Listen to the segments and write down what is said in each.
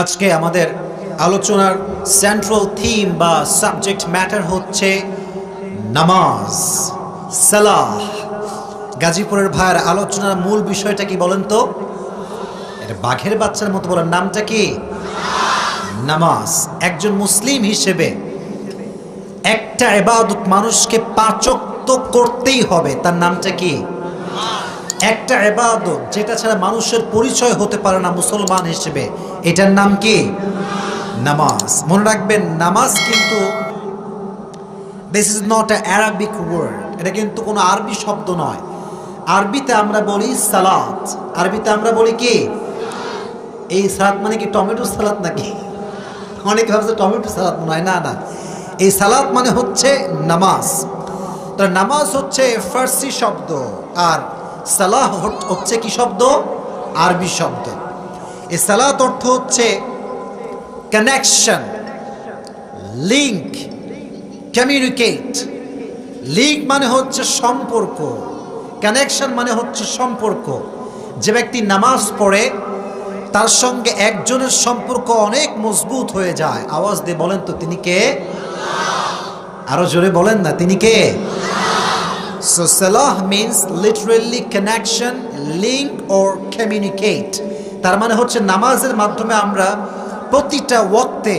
আজকে আমাদের আলোচনার সেন্ট্রাল থিম বা সাবজেক্ট ম্যাটার হচ্ছে নামাজ, সালাহ। গাজীপুরের ভাইয়ের আলোচনার মূল বিষয়টা কি বলেন তো? এটা বাঘের বাচ্চার মতো বলেন, নামটা কি? নামাজ। একজন মুসলিম হিসেবে একটা ইবাদত মানুষকে পাঁচ ওয়াক্ত করতেই হবে, তার নামটা কি? একটা ইবাদত যেটা ছাড়া মানুষের পরিচয় হতে পারে না মুসলমান হিসেবে, এটার নাম কি? নামাজ। মনে রাখবেন, নামাজ কিন্তু this is not a Arabic word, এটা কিন্তু কোনো আরবি শব্দ নয়। আরবিতে আমরা বলি সালাত। আরবিতে আমরা বলি কি? এই সালাত মানে কি টমেটো সালাদ নাকি? অনেকে ভাবছে টমেটো সালাদ মনে হয়। না না, এই সালাত মানে হচ্ছে নামাজ। তো নামাজ হচ্ছে ফার্সি শব্দ, আর সালাহ হচ্ছে কি শব্দ? আরবি শব্দ। এই সালাত অর্থ হচ্ছে কানেকশন, লিঙ্ক, কমিউনিকেট। লিঙ্ক মানে হচ্ছে সম্পর্ক, কানেকশন মানে হচ্ছে সম্পর্ক। যে ব্যক্তি নামাজ পড়ে তার সঙ্গে একজনের সম্পর্ক অনেক মজবুত হয়ে যায়। আওয়াজ দিয়ে বলেন তো, তিনি কে? আরো জোরে বলেন না, তিনি কে? So salah means literally connection, link or communicate. তার মানে হচ্ছে নামাজের মাধ্যমে আমরা প্রতিটা ওয়াক্তে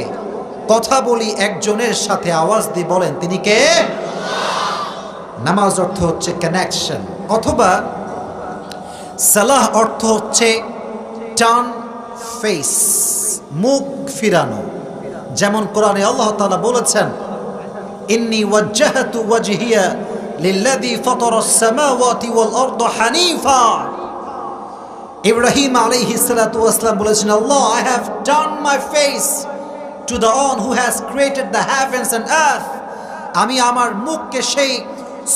কথা বলি একজনের সাথে। আওয়াজ দিয়ে বলেন, তিনি কে? নামাজ অর্থ হচ্ছে কানেকশন, অথবা সালাহ অর্থ হচ্ছে টার্ন ফেস, মুখ ফিরানো। যেমন কোরআনে আল্লাহ তাআলা বলেছেন, ইন্নী ওয়াজ্জাহতু ওয়াজহিয়া লিল্লাযী ফাতারাস সামাওয়াতি ওয়াল আরদা হানিফা। ইব্রাহিম আলাইহিস সালাতু ওয়াস সালাম বলেছেন, আল্লাহ, I have turned my face to the one who has created the heavens and earth. আমি আমার মুখকে সেই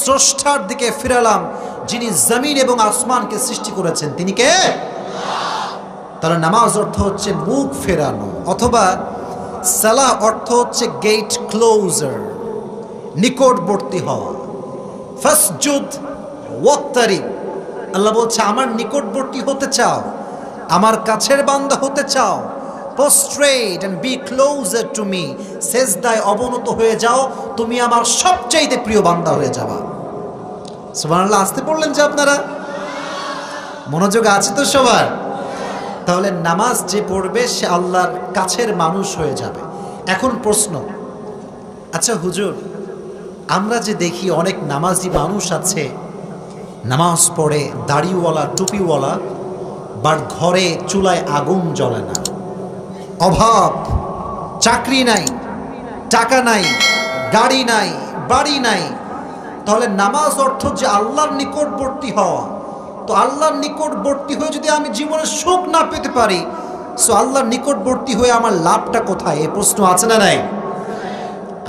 স্রষ্টার দিকে ফিরালাম যিনি জমিন এবং আসমানকে সৃষ্টি করেছেন। তিনি কে? তাহলে নামাজ অর্থ হচ্ছে মুখ ফেরানো, অথবা সালাহ অর্থ হচ্ছে গেট ক্লোজার, নিকটবর্তী হওয়া। ফাসজুদ ওয়াক্তারিব। আল্লাহ বলছে, আমার নিকটবর্তী হতে চাও, আমার কাছের বান্দা হতে চাও, prostrate and be closer to me, সেজদায় অবনত হয়ে যাও, তুমি আমার সবচাইতে প্রিয় বান্দা হয়ে যাবা। সুবহানাল্লাহ। আসতে পড়লেন যে আপনারা? মনোযোগ আছে তো সবার? তাহলে নামাজ যে পড়বে সে আল্লাহর কাছের মানুষ হয়ে যাবে। এখন প্রশ্ন, আচ্ছা হুজুর, আমরা যে দেখি অনেক নামাজি মানুষ আছে, নামাজ পড়ে, দাড়িওয়ালা, টুপিওয়ালা, বাট ঘরে চুলায় আগুন জ্বলে না, অভাব, চাকরি নাই, টাকা নাই, গাড়ি নাই, বাড়ি নাই। তাহলে নামাজ অর্থ যে আল্লাহর নিকটবর্তী হওয়া। তো আল্লাহর নিকটবর্তী হয়ে যদি আমি জীবনে সুখ না পেতে পারি, সো আল্লাহর নিকটবর্তী হয়ে আমার লাভটা কোথায়? এই প্রশ্ন আছে না নাই?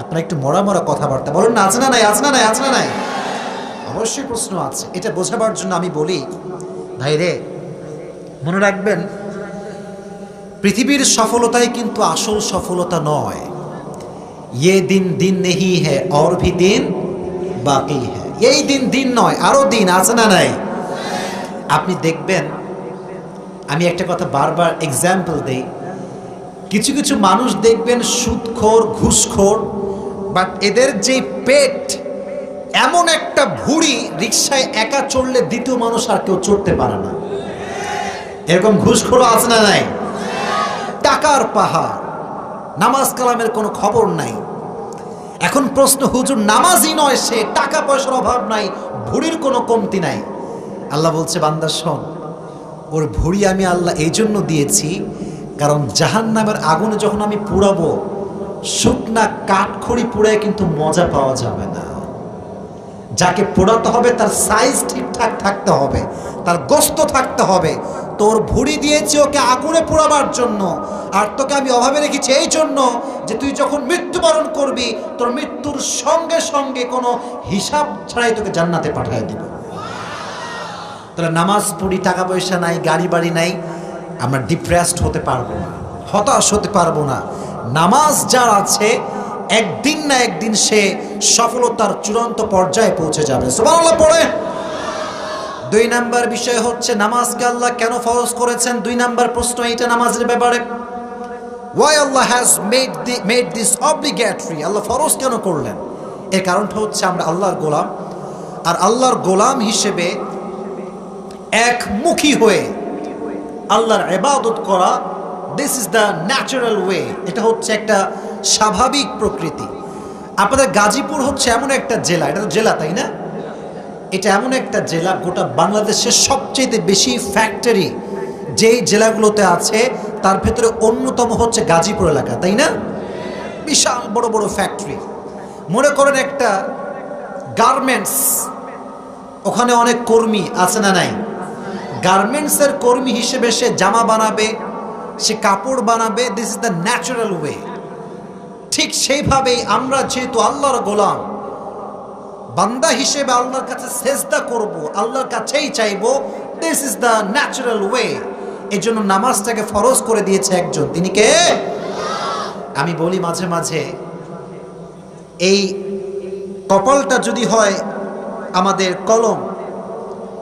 আপনারা একটু মরা মরা কথাবার্তা বলেন না, আছে না নাই? আছে না নাই? আছে না নাই? অবশ্যই প্রশ্ন আছে। এটা বোঝাবার জন্য আমি বলি, ভাই রে, মনে রাখবেন, পৃথিবীর সফলতাই কিন্তু আসল সফলতা নয়। ये दिन दिन नहीं है और भी दिन বাকি है। এই দিন দিন নয়, আরো দিন আছে না নাই? আপনি দেখবেন, আমি একটা কথা বারবার এক্সাম্পল দেই, কিছু কিছু মানুষ দেখবেন সুদখোর, ঘুষখোর, বাট এদের যে পেট, এমন একটা ভুঁড়ি, রিকশায় একা চড়লে দ্বিতীয় মানুষ আর কেউ চড়তে পারে না। এরকম ঘুষখোরও আছে না নাই? টাকার পাহাড়, নামাজ কালামের কোনো খবর নাই। এখন প্রশ্ন, হুজুর নামাজই নয় সে, টাকা পয়সার অভাব নাই, ভুঁড়ির কোনো কমতি নাই। আল্লাহ বলছে, বান্দা শোন, ওর ভুঁড়ি আমি আল্লাহ এই জন্য দিয়েছি, কারণ জাহান্নামের আগুনে যখন আমি পুড়াবো, শুকনা কাঠখড়ি পুড়ায় কিন্তু মজা পাওয়া যাবে না। যাকে পোড়াতে হবে তার সাইজ ঠিকঠাক থাকতে হবে, তার গোস্ত থাকতে হবে। তোর ভুঁড়ি দিয়েছি ওকে আগুনে পোড়াবার জন্য, আর তোকে আমি অভাবে রেখেছি এই জন্য যে তুই যখন মৃত্যুবরণ করবি, তোর মৃত্যুর সঙ্গে সঙ্গে কোনো হিসাব ছাড়াই তোকে জান্নাতে পাঠিয়ে দিব। তাহলে নামাজ পড়ি, টাকা পয়সা নাই, গাড়ি বাড়ি নাই, আমরা ডিপ্রেসড হতে পারবো না, হতাশ হতে পারবো না। নামাজ যার আছে, একদিন না একদিন সে সফলতার চূড়ান্ত পর্যায়ে পৌঁছে যাবে। সুবহানাল্লাহ পড়ে। 2 নাম্বার বিষয় হচ্ছে নামাজকে আল্লাহ কেন ফরজ করেছেন। 2 নাম্বার প্রশ্ন এইটা নামাজের ব্যাপারে। Why Allah has made this obligatory? আল্লাহ ফরজ কেন করলেন? এর কারণটা হচ্ছে আমরা আল্লাহর গোলাম, আর আল্লাহর গোলাম হিসেবে একমুখী হয়ে আল্লাহর ইবাদত করা, this is the natural way. এটা হচ্ছে একটা স্বাভাবিক প্রকৃতি। আপনাদের গাজীপুর হচ্ছে এমন একটা জেলা, এটা তো জেলা তাই না? এটা এমন একটা জেলা, গোটা বাংলাদেশের সবচেয়ে বেশি ফ্যাক্টরি যেই জেলাগুলোতে আছে তার ভেতরে অন্যতম হচ্ছে গাজীপুর এলাকা, তাই না? বিশাল বড় বড় ফ্যাক্টরি। মনে করেন একটা গার্মেন্টস, ওখানে অনেক কর্মী আছে না নাই? গার্মেন্টসের কর্মী হিসেবে সে জামা বানাবে, সে কাপড় বানাবে, this is the natural way. ঠিক সেইভাবেই আমরা যেহেতু আল্লাহর গোলাম, বান্দা হিসেবে আল্লাহর কাছে সেজদা করব, আল্লাহর কাছেই চাইবো, this is the natural way. এই জন্য নামাজটাকে ফরজ করে দিয়েছে একজন, তিনি কে? আমি বলি মাঝে মাঝে, এই কপালটা যদি হয় আমাদের কলম,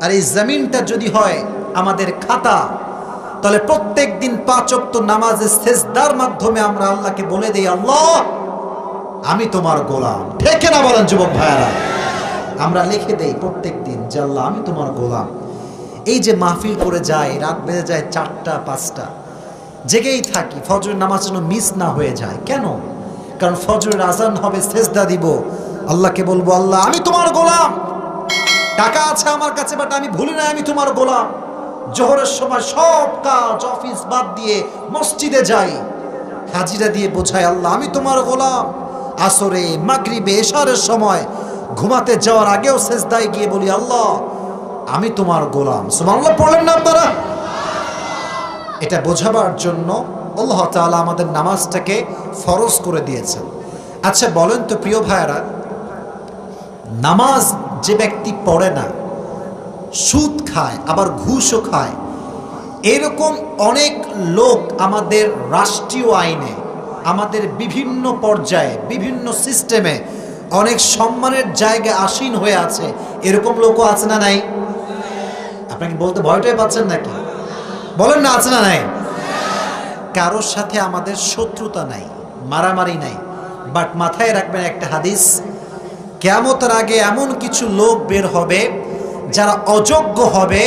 আর এই জমিনটা যদি হয় আমাদের খাতা, তাহলে প্রত্যেক দিন 5 ওয়াক্ত নামাজে সেজদার মাধ্যমে আমরা আল্লাহকে বলে দেই, আল্লাহ আমি তোমার গোলাম। ঠিক না বলেন যুবক ভাইয়ারা? আমরা লিখে দেই প্রত্যেক দিন যে আল্লাহ আমি তোমার গোলাম। এই যে মাহফিল করে যায়, রাত বেজে যায় 4টা 5টা, জেগেই থাকি ফজরের নামাজ যেন মিস না হয়ে যায়। কেন? কারণ ফজরের আজান হবে, সেজদা দিব, আল্লাহকে বলবো আল্লাহ আমি তোমার গোলাম। টাকা আছে আমার কাছে, বাট আমি ভুলি না আমি তোমার গোলাম। জোহরের সময় সব কাজ অফিস বাদ দিয়ে মসজিদে যাই, হাজিরা দিয়ে বোঝাই আল্লাহ আমি তোমার গোলাম। আসরে, মাগরিবে, এশারের সময় ঘুমাতে যাওয়ার আগেও সেজদায় গিয়ে বলি আল্লাহ আমি তোমার গোলাম। সুবহানাল্লাহ পড়লেন না আপনারা? এটা বোঝাবার জন্য আল্লাহ তাআলা আমাদের নামাজটাকে ফরজ করে দিয়েছেন। আচ্ছা বলেন তো প্রিয় ভাইয়েরা, নামাজ যে ব্যক্তি পড়ে না, সুদ খায় আবার ঘুষও খায়, এরকম অনেক লোক আমাদের রাষ্ট্রীয় আইনে, আমাদের বিভিন্ন পর্যায়ে, বিভিন্ন সিস্টেমে অনেক সম্মানের জায়গায় আসীন হয়ে আছে। এরকম লোকও আছে না নাই? আপনাকে বলতে ভয়টাই পাচ্ছেন নাকি? বলেন না, আছে না নাই? কারোর সাথে আমাদের শত্রুতা নাই, মারামারি নাই, বাট মাথায় রাখবেন একটা হাদিস, কিয়ামতের আগে এমন কিছু লোক বের হবে যারা অযোগ্য হবে,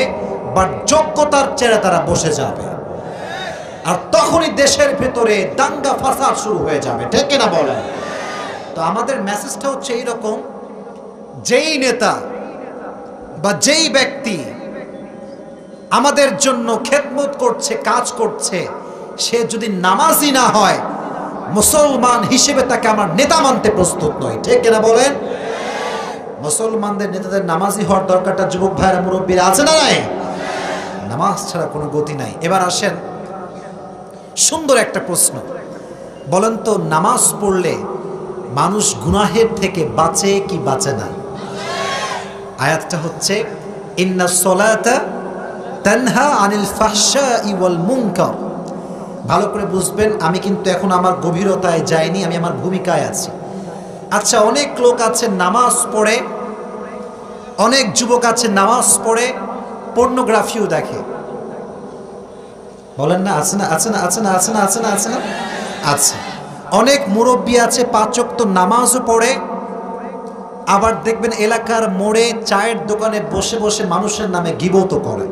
বাট যোগ্যতার চেয়ে তারা বসে যাবে, আর তখনই দেশের ভেতরে দাঙ্গা ফাসাদ শুরু হয়ে যাবে। ঠিক না বলেন? তো আমাদের মেসেজটা হচ্ছে এইরকম, যেই নেতা বা যেই ব্যক্তি আমাদের জন্য খেদমত করছে, কাজ করছে, সে যদি নামাজি না হয়, মুসলমান হিসেবে তাকে আমার নেতা মানতে প্রস্তুত নয়। ঠিক না বলেন? মুসলমানদের নেতাদের নামাজি হওয়ার দরকারটা যুবক ভাইরা, মুরব্বীরা আছে না নাই? নামাজ ছাড়া কোনো গতি নাই। এবার আসেন সুন্দর একটা প্রশ্ন, বলেন তো নামাজ পড়লে মানুষ গুনাহের থেকে বাঁচে কি বাঁচে না? আয়াতটা হচ্ছে ইন্নাস সালাতা তানহা আনিল ফাহশাই ওয়াল মুনকার। ভালো করে বুঝবেন, আমি কিন্তু এখন আমার গভীরতায় যাইনি, আমি আমার ভূমিকায় আছি। আচ্ছা, অনেক লোক আছে নামাজ পড়ে, অনেক যুবক আছে নামাজ পড়ে পর্নোগ্রাফিও দেখে। বলেন না, আছে না? আছে না? আছে না? আছে না? আছে না? আছে না? আছে। অনেক মুরব্বী আছে 5 ওয়াক্ত নামাজও পড়ে, আবার দেখবেন এলাকার মোড়ে চায়ের দোকানে বসে বসে মানুষের নামে গীবতও করে।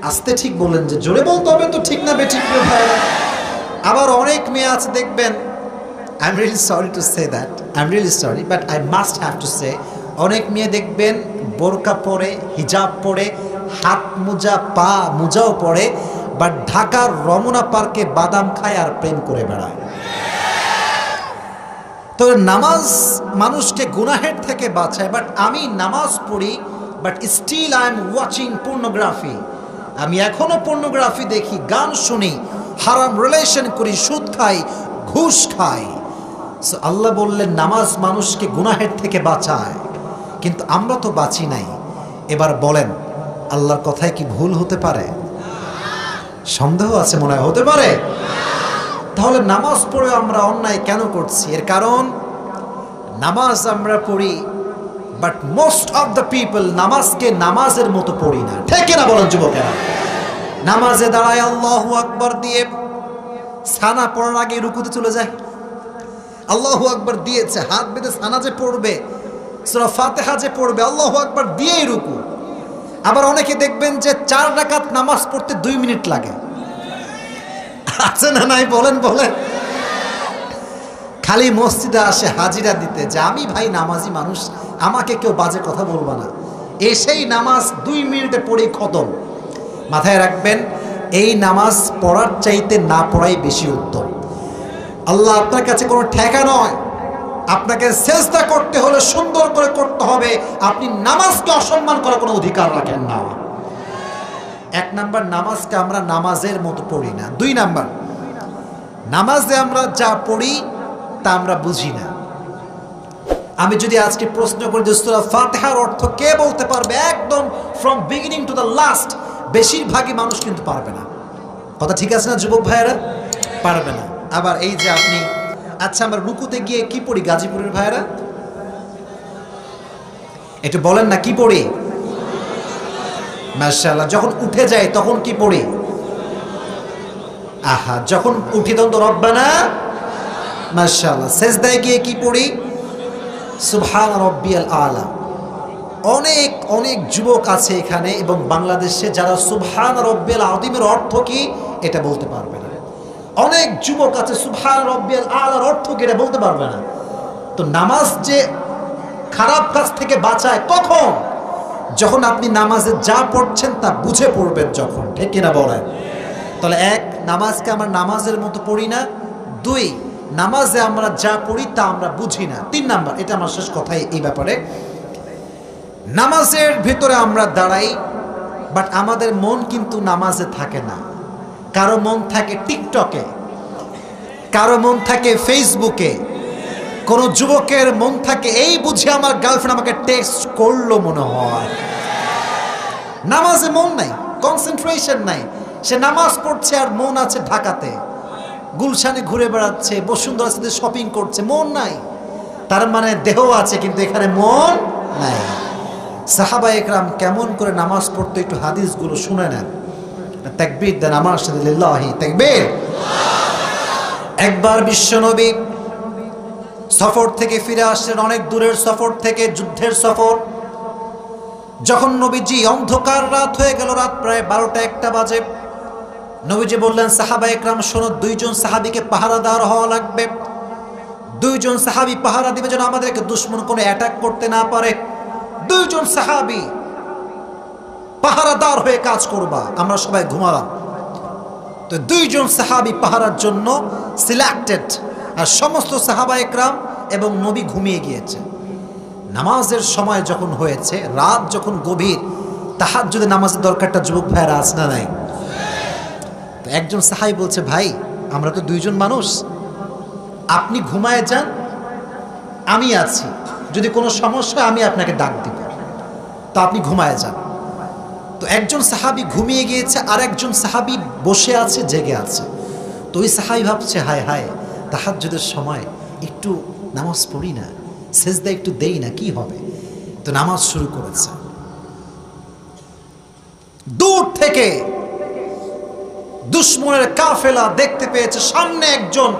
আস্তে ঠিক বলেন, যে জোরে বলতে হবে তো, ঠিক না বেঠিক? আবার অনেক মেয়ে আছে দেখবেন, I'm really sorry to say that, I'm really sorry, but I must have to say, অনেক মেয়ে দেখবেন বোরকা পরে, হিজাব পরে, হাত মোজা, পা মোজাও পরে, বাট ঢাকার রমনা পার্কে বাদাম খায় আর প্রেম করে বেড়ায়। তো নামাজ মানুষকে গুনাহের থেকে বাঁচায়, বাট আমি নামাজ পড়ি, but still I am watching pornography. আমি এখনো পর্নোগ্রাফি দেখি, গান শুনি, হারাম রিলেশন করি, সুদ খাই, ঘুষ খাই। সো আল্লাহ বললেন নামাজ মানুষকে গুনাহের থেকে বাঁচায়, কিন্তু আমরা তো বাঁচি নাই। এবার বলেন আল্লাহর কথায় কি ভুল হতে পারে? সন্দেহ আছে মনে হয়, হতে পারে। তাহলে নামাজ পড়ে আমরা অন্যায় কেন করছি? এর কারণ নামাজ আমরা পড়ি, but most of the people নামাজকে নামাজের মতো পড়ি না। ঠিক না বলেন যুবকেরা? নামাজে দাঁড়ায় আল্লাহু আকবার দিয়ে সানা পড়ার আগে রুকুতে চলে যায়। আল্লাহু আকবার দিয়েছে, হাত বেঁধে সানা যে পড়বে, সূরা ফাতিহা যে পড়বে, আল্লাহু আকবার দিয়েই রুকু। আবার অনেকে দেখবেন যে 4 রাকাত নামাজ পড়তে 2 মিনিট লাগে। আছে না নাই বলেন বলেন? খালি মসজিদে আসে হাজিরা দিতে যে আমি ভাই নামাজি মানুষ, আমাকে কেউ বাজে কথা বলবা না, এসেই নামাজ 2 মিনিটে পড়ে খতম। মাথায় রাখবেন, এই নামাজ পড়ার চাইতে না পড়াই বেশি উত্তম। আল্লাহ আপনার কাছে কোনো ঠেকা নয়, আপনাকে সেজদা করতে হলে সুন্দর করে করতে হবে। আপনি নামাজকে অসম্মান করার কোনো অধিকার রাখেন না। 1 নাম্বার, নামাজকে আমরা নামাজের মতো পড়ি না। 2 নাম্বার, নামাজে আমরা যা পড়ি তা আমরা বুঝি না। আমি যদি আজকে প্রশ্ন করি যে সূরা ফাতিহার অর্থ কে বলতে পারবে, একদম from beginning to the last, বেশিরভাগই মানুষ কিন্তু পারবে না। কথা ঠিক আছে না যুবক ভাইয়েরা? পারবে না। আবার এই যে আপনি, আচ্ছা আমরা রুকুতে গিয়ে কি পড়ি গাজীপুরের ভাইয়েরা? একটু বলেন না কি পড়ি? মাশাআল্লাহ। যখন উঠে যাই তখন কি পড়ি? আহা, যখন উঠি তখন তো রব্বানা, মাশাআল্লাহ। সেজদায় গিয়ে কি পড়ি? সুবহান রাব্বিয়াল আলা। অনেক অনেক যুবক আছে এখানে এবং বাংলাদেশে যারা সুবহান রাব্বিয়াল আযীমের অর্থ কি এটা বলতে পারবে না। অনেক যুবক আছে সুবহান রাব্বিয়াল আলার অর্থ কি এটা বলতে পারবে না। তো নামাজ যে খারাপ কাজ থেকে বাঁচায় কখন? যখন আপনি নামাজে যা পড়ছেন তা বুঝে পড়বেন যখন, ঠিক কিনা বলেন? তাহলে 1, নামাজকে আমরা নামাজের মতো পড়ি না। 2, নামাজে আমরা যা পড়ি তা আমরা বুঝি না। 3 নাম্বার, এটা আমার শেষ কথাই এই ব্যাপারে, নামাজের ভিতরে আমরা দাঁড়াই বাট আমাদের মন কিন্তু নামাজে থাকে না। কারো মন থাকে টিকটকে, কারো মন থাকে ফেসবুকে, কোন যুবকের মন থাকে এই বুঝে আমার গার্লফ্রেন্ড আমাকে টেক্সট করলো মনে হয়। নামাজে মন নাই, কনসেন্ট্রেশন নাই। সে নামাজ পড়ছে আর মন আছে ঢাকাতে, গুলশানে ঘুরে বেড়াচ্ছে, বসুন্ধরা সিটিতে শপিং করছে, মন নাই। তার মানে দেহ আছে কিন্তু এখানে মন নাই। সাহাবা একরাম কেমন করে নামাজ পড়তো একটু হাদিসগুলো শুনে নেন। তাকবীর দেন আমার সাথে, লিল্লাহি তাকবীর। একবার বিশ্বনবী সফর থেকে ফিরে আসলেন, অনেক দূরের সফর থেকে, যুদ্ধের সফর। যখন নবীজি, অন্ধকার রাত হয়ে গেল, রাত প্রায় 12টা-1টা বাজে, নবীজি বললেন সাহাবা একরাম শোনো, 2 জন সাহাবীকে পাহারাদার হওয়া লাগবে। 2 জন সাহাবী পাহারা দিবে যেন আমাদেরকে দুশমন কোনো অ্যাটাক করতে না পারে। 2 জন সাহাবী পাহারাদার হয়ে কাজ করবা। আমরা সবাই ঘুমালাম। তো 2 জন সাহাবী পাহারার জন্য সিলেক্টেড, আর সমস্ত সাহাবা একরাম এবং নবী ঘুমিয়ে গিয়েছে। নামাজের সময় যখন হয়েছে, রাত যখন গভীর, তাহাজ্জুদের নামাজের দরকারটা যুবক ভাইয়েরা আছে না নাই? তো একজন সাহাবী বলছে, ভাই আমরা তো 2 জন মানুষ, আপনি ঘুমায় যান, আমি আছি, যদি কোনো সমস্যা আমি আপনাকে ডাক দিব, তো আপনি ঘুমায় যান। তো একজন সাহাবী ঘুমিয়ে গিয়েছে, আর একজন সাহাবী বসে আছে, জেগে আছে। তো ওই সাহাবী ভাবছে, হায় হায় তাহাজ্জুদের সময় একটু নামাজ পড়ি না, সেজদা একটু দেই না, কি হবে? তো নামাজ শুরু করেছে। দূর থেকে দুশমনের কাফেলা দেখতে পেয়েছে সামনে একজন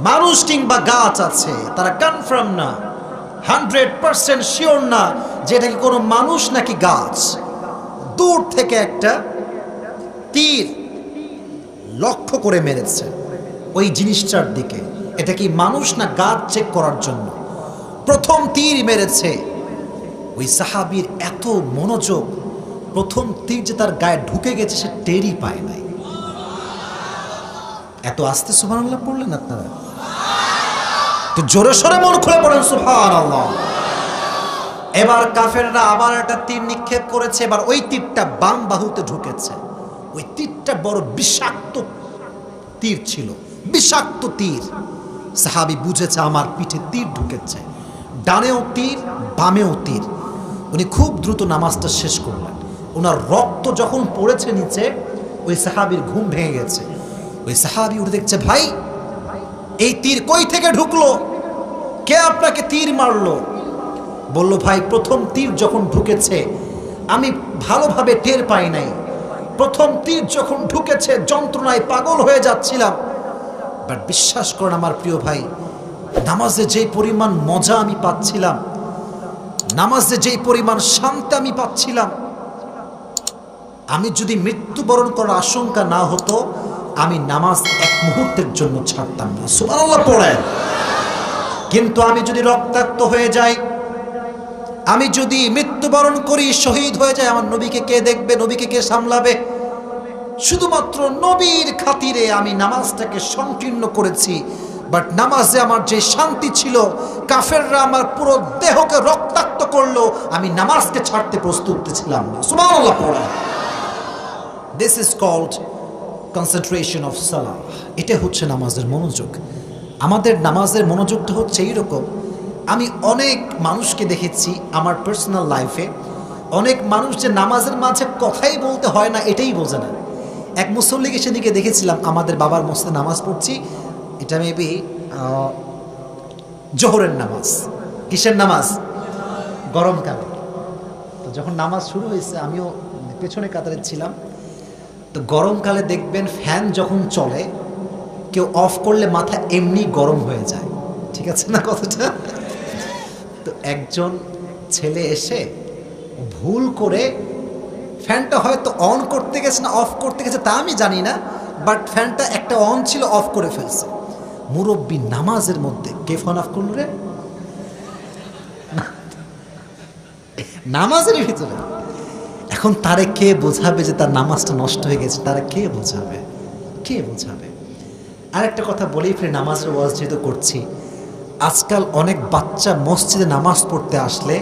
মানুষ কিংবা গাছ আছে। তারা কনফার্ম না, 100% শিওর না যে এটা কি কোনো মানুষ নাকি গাছ। দূর থেকে একটা তীর লক্ষ্য করে মেরেছে ওই জিনিসটার দিকে, এটা কি মানুষ না গাছ চেক করার জন্য। প্রথম তীর মেরেছে, ওই সাহাবীর এত মনোযোগ, প্রথম তীর যে তার গায়ে ঢুকে গেছে সে টেরই পায় নাই। এত আস্তে সুবহানাল্লাহ পড়লেন আপনারা? তো জোরে সোরে মন খুলে পড়েন সুবহানাল্লাহ। এবার কাফেররা আবার একটা তীর নিক্ষেপ করেছে, এবার ওই তীরটা বাম বাহুতে ঢুকেছে। ওই তীরটা বড় বিষাক্ত তীর ছিল, বিষাক্ত তীর। সাহাবী বুঝেছে আমার পিঠে তীর ঢুকেছে, ডানেও তীর বামেও তীর। উনি খুব দ্রুত নামাজটা শেষ করলেন। ওনার রক্ত যখন পড়েছে নিচে, ওই সাহাবীর ঘুম ভেঙে গেছে। ওই সাহাবী উঠে দেখছে, ভাই এই তীর কই থেকে ঢুকলো, কে আপনাকে তীর মারলো? বলল, ভাই প্রথম তীর যখন ঢুকেছে আমি ভালোভাবে টের পাই নাই। প্রথম তীর যখন ঢুকেছে যন্ত্রণায় পাগল হয়ে যাচ্ছিলাম। বাট বিশ্বাস করেন আমার প্রিয় ভাই, নামাজে যে পরিমাণ মজা আমি পাচ্ছিলাম, নামাজে যে পরিমাণ শান্তি আমি পাচ্ছিলাম, আমি যদি মৃত্যুবরণ করার আশঙ্কা না হতো আমি নামাজ এক মুহূর্তের জন্য ছাড়তাম না। সুবহানাল্লাহ পড়েন। কিন্তু আমি যদি রক্তাক্ত হয়ে যাই, আমি যদি মৃত্যুবরণ করি, শহীদ হয়ে যায়, আমার নবীকে কে দেখবে, নবীকে কে সামলাবে? শুধুমাত্র নবীর খাতিরে আমি নামাজটাকে সংকীর্ণ করেছি। বাট নামাজে আমার যে শান্তি ছিল, কাফেররা আমার পুরো দেহকে রক্তাক্ত করলো, আমি নামাজকে ছাড়তে প্রস্তুত ছিলাম না। সুবহানাল্লাহ পড়েন। This is called concentration of salah. এটা হচ্ছে নামাজের মনোযোগ। আমাদের নামাজের মনোযোগটা হচ্ছে এইরকম। আমি অনেক মানুষকে দেখেছি আমার পার্সোনাল লাইফে, অনেক মানুষ যে নামাজের মাঝে কথাই বলতে হয় না এটাই বোঝে না। এক মুসল্লিকে সেদিকে দেখেছিলাম, আমাদের বাবার মসজিদে নামাজ পড়ছি, এটা মেবি জোহরের নামাজ। কিসের নামাজ? গরমকালে। তো যখন নামাজ শুরু হয়েছে আমিও পেছনে কাতারে ছিলাম। তো গরমকালে দেখবেন ফ্যান যখন চলে কেউ অফ করলে মাথা এমনি গরম হয়ে যায়, ঠিক আছে না কথাটা? তো একজন ছেলে এসে ভুল করে ফ্যানটা হয়তো অন করতে গেছে না অফ করতে গেছে তা আমি জানি না, বাট ফ্যানটা একটা অন ছিল, অফ করে ফেলছে। মুরব্বী নামাজের মধ্যে কে ফোন অফ করল রে? নামাজের ভিতরে। এখন তারে কে বোঝাবে যে তার নামাজটা নষ্ট হয়ে গেছে? তারা কে বোঝাবে? কে বোঝাবে? আরেকটা কথা বলেই ফিরে নামাজের ওয়াজ যেহেতু করছি, আজকাল অনেক বাচ্চা মসজিদে নামাজ পড়তে আসলে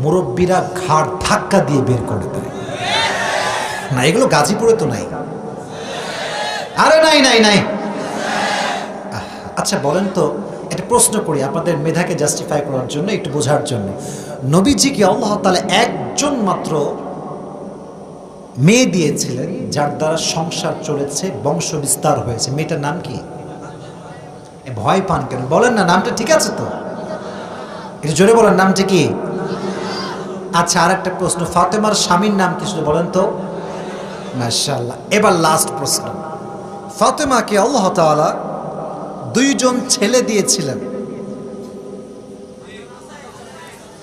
মুরব্বীরা ঘাড় ধাক্কা দিয়ে বের করে দেয়। না, এগুলো গাজীপুরে তো নাই। আরে নাই নাই নাই। আচ্ছা বলেন তো, একটা প্রশ্ন করি আপনাদের মেধাকে জাস্টিফাই করার জন্য, একটু বোঝার জন্য। নবীজিকে আল্লাহ তাআলা একজন মাত্র মেয়ে দিয়েছিলেন যার দ্বারা সংসার চলেছে, বংশ বিস্তার হয়েছে। মেয়েটার নাম কি? ভয় পান কেন? বলেন না, নামটা ঠিক আছে তো? একটু জোরে বলেন, নামটা কি? আচ্ছা, আর একটা প্রশ্ন, ফাতেমার স্বামীর নাম কি শুধু বলেন তো? মাশাআল্লাহ। এবার লাস্ট প্রশ্ন, ফাতেমাকে আল্লাহ তাআলা দুইজন ছেলে দিয়েছিলেন,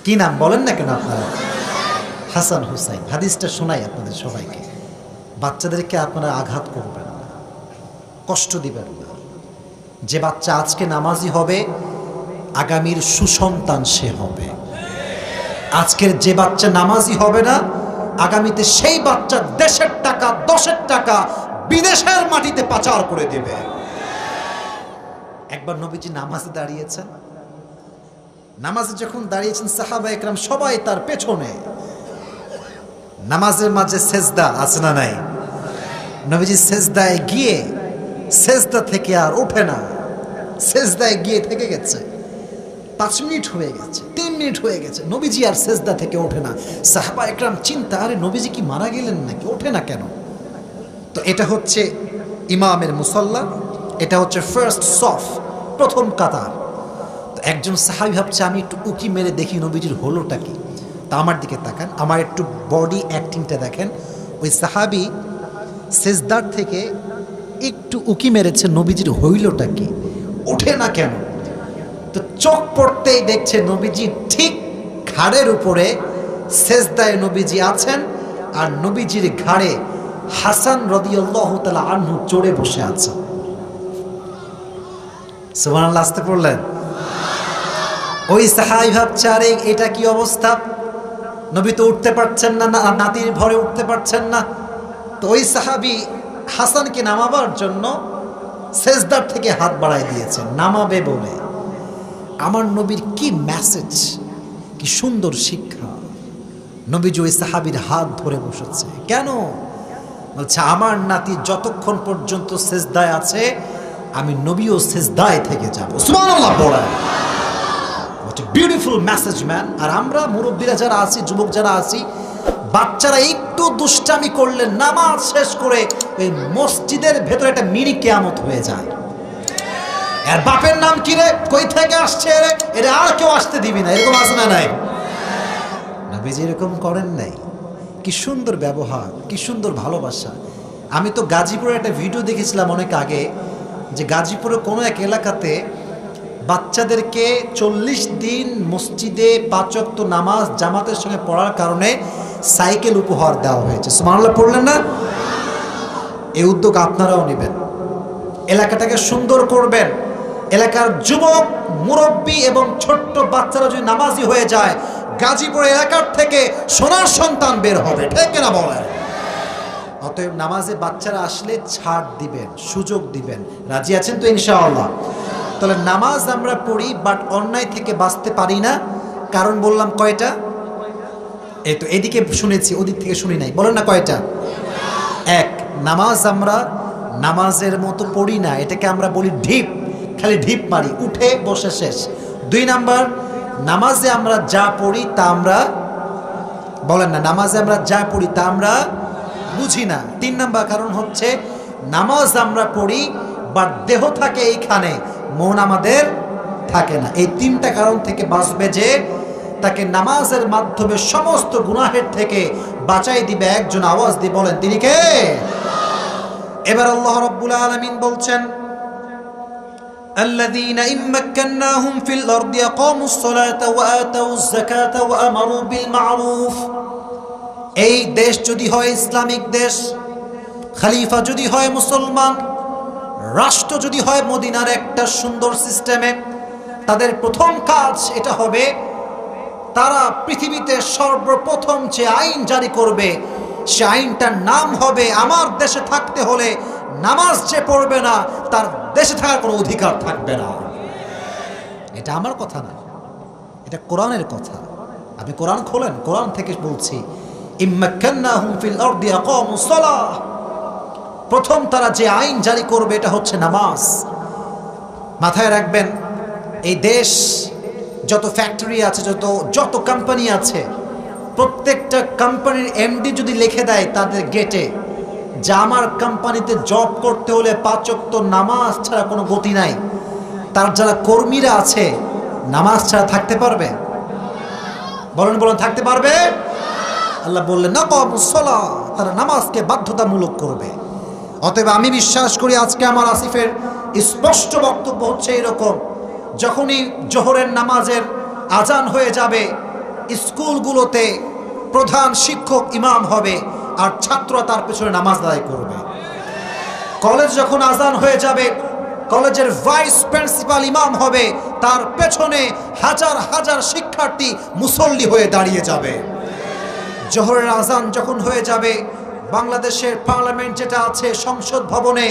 কি নাম বলেন না কেন আপনারা? হাসান হুসাইন। হাদিসটা শোনাই আপনাদের সবাইকে। বাচ্চাদেরকে আপনারা আঘাত করবেন না, কষ্ট দিবেন না। যে বাচ্চা আজকে নামাজি হবে আগামীর সুসন্তান সে হবে। আজকের যে বাচ্চা নামাজি হবে না, আগামীতে সেই বাচ্চা দেশের টাকা, দশের টাকা বিদেশের মাটিতে পাচার করে দেবে। একবার নবীজি নামাজে দাঁড়িয়েছেন, নামাজে যখন দাঁড়িয়েছেন সাহাবা একরাম সবাই তার পেছনে। নামাজের মাঝে সেজদা আছে না নাই? নবীজি সেজদায় গিয়ে সেজদা থেকে আর ওঠে না, সেজদায় গিয়ে থেকে গেছে। 5 মিনিট হয়ে গেছে, 3 মিনিট হয়ে গেছে, নবীজি আর সেজদা থেকে ওঠে না। সাহাবা একরাম চিন্তা, আরে নবীজি কি মারা গেলেন নাকি, ওঠে না কেন? তো এটা হচ্ছে ইমামের মুসল্লা, এটা হচ্ছে ফার্স্ট সফ, প্রথম কাতার। তো একজন সাহাবী ভাবছে আমি একটু উকি মেরে দেখি নবীজির হলোটা কি। তা আমার দিকে তাকান, আমার একটু বডি অ্যাক্টিংটা দেখেন। ওই সাহাবী সেজদার থেকে একটু উকি মেরেছে, নবীজির হইলটা কি, ওঠে না কেন? তো চোখ পড়তেই দেখছে নবীজি ঠিক ঘাড়ের উপরে সেজদায় নবীজি আছেন, আর নবীজির ঘাড়ে হাসান রাদিয়াল্লাহু তাআলা আনহু চড়ে বসে আছে। সুবহানাল্লাহ, আসতে পড়লেন। ওই সাহাবী ভাবছে আরে এটা কি অবস্থা, নবী তো উঠতে পারছেন না, নাতির ভরে উঠতে পারছেন না। তো ওই সাহাবী হাসানকে নামাবার জন্য সেজদার থেকে হাত বাড়ায় দিয়েছেন নামাবে বলে। আমার নবীর কি মেসেজ, কি সুন্দর শিক্ষা। নবীজি ওই সাহাবীর হাত ধরে বসেছে। কেন? বলছে আমার নাতি যতক্ষণ পর্যন্ত সেজদায় আছে আমি নবীও সেজদায় থেকে যাব। সুবহানাল্লাহ পড়েন। What a beautiful message man. আর আমরা মুরব্বীরা যারা আছি, যুবক যারা আছি, বাচ্চারা একটু দুষ্টামি করলে নামাজ শেষ করে ওই মসজিদের ভেতরে একটা মিনি কিয়ামত হয়ে যায়। এর বাপের নাম কি রে, কই থেকে আসছে রে, এরা আর কেউ আসতে দিবি না, এরকম আছে না নাই? নবীজি এরকম করেন নাই। কি সুন্দর ব্যবহার, কি সুন্দর ভালোবাসা। আমি তো গাজীপুরের একটা ভিডিও দেখেছিলাম অনেক আগে, যে গাজীপুরে কোনো এক এলাকাতে বাচ্চাদেরকে 40 দিন মসজিদে 5 ওয়াক্ত নামাজ জামাতের সঙ্গে পড়ার কারণে সাইকেল উপহার দেওয়া হয়েছে। সুবহানাল্লাহ পড়লেন না? এই উদ্যোগ আপনারাও নেবেন, এলাকাটাকে সুন্দর করবেন। এলাকার যুবক, মুরব্বী এবং ছোট্ট বাচ্চারা যদি নামাজি হয়ে যায়, গাজীপুর এলাকার থেকে সোনার সন্তান বের হবে, ঠিক কিনা বলেন? অতএব নামাজে বাচ্চারা আসলে ছাড় দিবেন, সুযোগ দিবেন। রাজি আছেন তো ইনশাআল্লাহ? তাহলে নামাজ আমরা পড়ি, বাট অন্যায় থেকে বাঁচতে পারি না। কারণ বললাম কয়টা? এই তো এদিকে শুনেছি, ওদিক থেকে শুনি নাই। বলেন না কয়টা? এক, নামাজ আমরা নামাজের মতো পড়ি না, এটাকে আমরা বলি ঢিপ, খালি ঢিপ মারি, উঠে বসে শেষ। 2 নাম্বার, নামাজে আমরা যা পড়ি তা আমরা, বলেন না, নামাজে আমরা যা পড়ি তা আমরা বুঝি না। 3 নাম্বার কারণ হচ্ছে নামাজ আমরা পড়ি বাট দেহ থাকে এইখানে, মন আমাদের থাকে না। এই 3টা কারণ থেকে বাঁচবে যে তাকে নামাজের মাধ্যমে সমস্ত গুনাহের থেকে বাঁচাই দিবে একজন। আওয়াজ দিয়ে বলেন তিনি কে? এবার আল্লাহ রাব্বুল আলামিন বলছেন, الذين إن مكناهم في الأرض أقاموا الصلاة وآتوا الزكاة وأمروا بالمعروف। এই দেশ যদি হয় ইসলামিক দেশ, খলিফা যদি হয় মুসলমান, রাষ্ট্র যদি হয় মদিনার একটা সুন্দর সিস্টেমে, তাদের প্রথম কাজ এটা হবে, তারা পৃথিবীতে সর্বপ্রথম যে আইন জারি করবে সে আইনটার নাম হবে, আমার দেশে থাকতে হলে নামাজ যে পড়বে না তার দেশে থাকার কোনো অধিকার থাকবে না। এটা আমার কথা না, এটা কোরআনের কথা। আপনি কোরআন খোলেন, কোরআন থেকে বলছি, ইম্মাক্কান্নাহুম ফিল আরদি আকামুস সালাহ। প্রথম তারা যে আইন জারি করবে এটা হচ্ছে নামাজ। মাথায় রাখবেন, এই দেশ যত ফ্যাক্টরি আছে, যত কোম্পানি আছে, প্রত্যেকটা কোম্পানির এমডি যদি লিখে দেয় তাদের গেটে যে আমার কোম্পানিতে জব করতে হলে 5 ওয়াক্ত নামাজ ছাড়া কোনো গতি নাই, তার যারা কর্মীরা আছে নামাজ ছাড়া থাকতে পারবে? বলেন থাকতে পারবে? আল্লাহ বললেন নাকামুস সালাহ, তারা নামাজকে বাধ্যতামূলক করবে। অতএব আমি বিশ্বাস করি আজকে আমার আসিফের স্পষ্ট বক্তব্য হচ্ছে এরকম, যখনই জোহরের নামাজের আজান হয়ে যাবে, স্কুলগুলোতে প্রধান শিক্ষক ইমাম হবে আর ছাত্ররা তার পেছনে নামাজ আদায় করবে। কলেজ যখন আজান হয়ে যাবে, কলেজের ভাইস প্রিন্সিপাল ইমাম হবে, তার পেছনে হাজার হাজার শিক্ষার্থী মুসল্লি হয়ে দাঁড়িয়ে যাবে। জোহরের আজান যখন হয়ে যাবে, বাংলাদেশের পার্লামেন্ট যেটা আছে, সংসদ ভবনে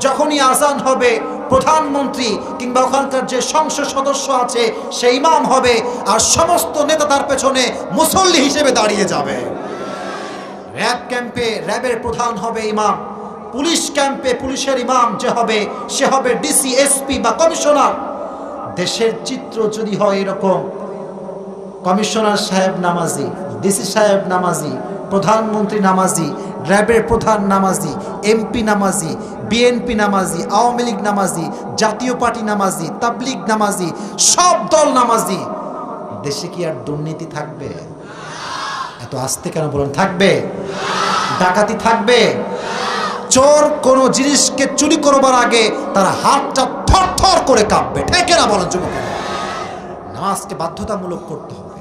যখনই আজান হবে, প্রধানমন্ত্রী কিংবা ওখানকার যে সংসদ সদস্য আছে সে ইমাম হবে আর সমস্ত নেতা তার পেছনে মুসল্লি হিসেবে দাঁড়িয়ে যাবে। র্যাব ক্যাম্পে র্যাবের প্রধান হবে ইমাম, পুলিশ ক্যাম্পে পুলিশের ইমাম যে হবে সে হবে ডিসি, এসপি বা কমিশনার। দেশের চিত্র যদি হয় এরকম, কমিশনার সাহেব নামাজি, ডিসি সাহেব নামাজি, প্রধানমন্ত্রী নামাজি, র্যাবের প্রধান নামাজি, এমপি নামাজি, বিএনপি নামাজি, আওয়ামী লীগ নামাজি, জাতীয় পার্টি নামাজি, তাবলিগ নামাজি, সব দল নামাজি, দেশে কি আর দুর্নীতি থাকবে? এত আস্তে কেন বলেন? থাকবে? ডাকাতি থাকবে? চোর কোন জিনিসকে চুরি করবার আগে তার হাতটা থরথর করে কাঁপবে, ঠিক না বলেন যুবকেরা? নামাজকে বাধ্যতামূলক করতে হবে,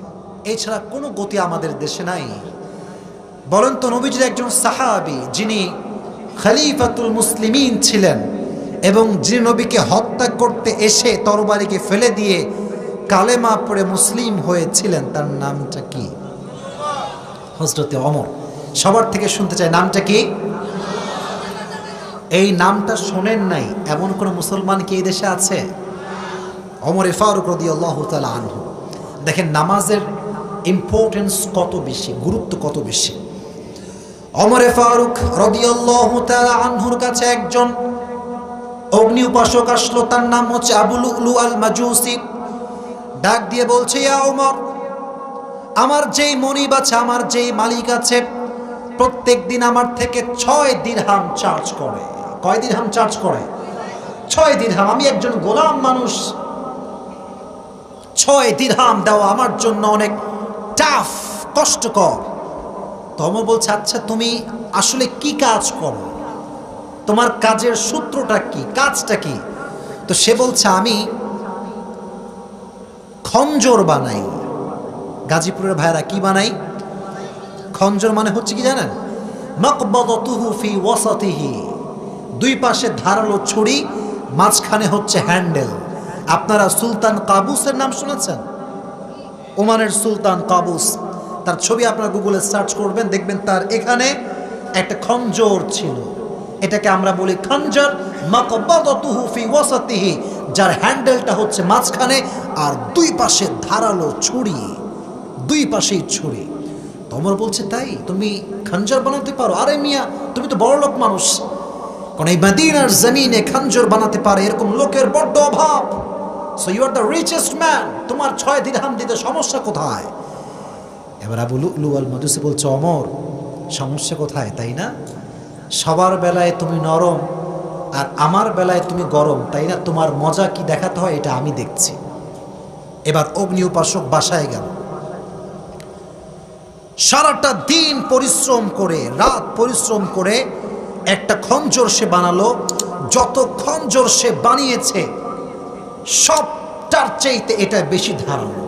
এছাড়া কোনো গতি আমাদের দেশে নাই। বলেন তো, নবীজির একজন সাহাবী যিনি খলিফাতুল মুসলিমিন ছিলেন এবং যিনি নবীকে হত্যা করতে এসে তরবারিকে ফেলে দিয়ে কালেমা পড়ে মুসলিম হয়েছিলেন, তার নামটা কি? হযরতে ওমর। সবার থেকে শুনতে চাই, নামটা কি? এই নামটা শোনেন নাই এমন কোন মুসলমান কি এই দেশে আছে? ওমর ফারুক রাদিয়াল্লাহু তাআলা আনহু। দেখেন নামাজের ইম্পর্টেন্স কত বেশি, গুরুত্ব কত বেশি। ওমর ফারুক রাদিয়াল্লাহু তাআলা আনহুর কাছে একজন অগ্নি উপাসক আসলো, তার নাম হচ্ছে আবু লুলু আল মাজুসি। ডাক দিয়ে বলছে, ইয়া ওমর, আমার যেই মনিব আছে, আমার যেই মালিক আছে, প্রত্যেক দিন আমার থেকে 6 দিরহাম চার্জ করে। কয় দিরহাম চার্জ করে? 6 দিরহাম। আমি একজন গোলাম মানুষ, 6 দিরহাম দেওয়া আমার জন্য অনেক টাফ, কষ্টকর। তো ওমর বলছে, আচ্ছা তুমি আসলে কি কাজ করো? তোমার কাজের সূত্রটা কি, কাজটা কি? তো সে বলছে আমি খঞ্জর বানাই। গাজীপুরের ভাইরা কি বানাই? খঞ্জর মানে হচ্ছে কি জানেন? মাকবাদাতুহু ফি ওয়াসাতিহি, দুই পাশে ধারালো ছুরি, মাঝখানে হচ্ছে হ্যান্ডেল। আপনারা সুলতান কাবুসের নাম শুনেছেন? ওমানের সুলতান কাবুস, তার ছবি আপনারা গুগলে সার্চ করবেন, দেখবেন তার এখানে একটা খঞ্জর ছিল। এটাকে আমরা বলি খঞ্জর। মাকবাদাতুহু ফি ওয়াসাতিহি, যার হ্যান্ডেলটা হচ্ছে মাঝখানে আর দুই পাশে ধারালো ছুরি, দুই পাশেই ছুরি। তোমরা বলছে তাই তুমি খঞ্জর বানাতে পারো? আরে মিয়া, তুমি তো বড় লোক মানুষ, কারণ এই মদিনার জমিনে খঞ্জর বানাতে পারে এরকম লোকের বড্ড অভাব। So you are the richest man, তোমার 6 দিরহাম দিতে সমস্যা কোথায়? এবার আবু লুলু আল মাজুসি বলছে ওমর, সমস্যা কোথায় তাই না? সবার বেলায় তুমি নরম আর আমার বেলায় তুমি গরম, তাই না? তোমার মজা কি দেখাতে হয় এটা আমি দেখছি। এবার অগ্নি উপাসক বাসায় গেল, সারাটা দিন পরিশ্রম করে, রাত পরিশ্রম করে একটা খঞ্জর সে বানালো। যত খঞ্জর সে বানিয়েছে সবটার চাইতে এটা বেশি ধারালো।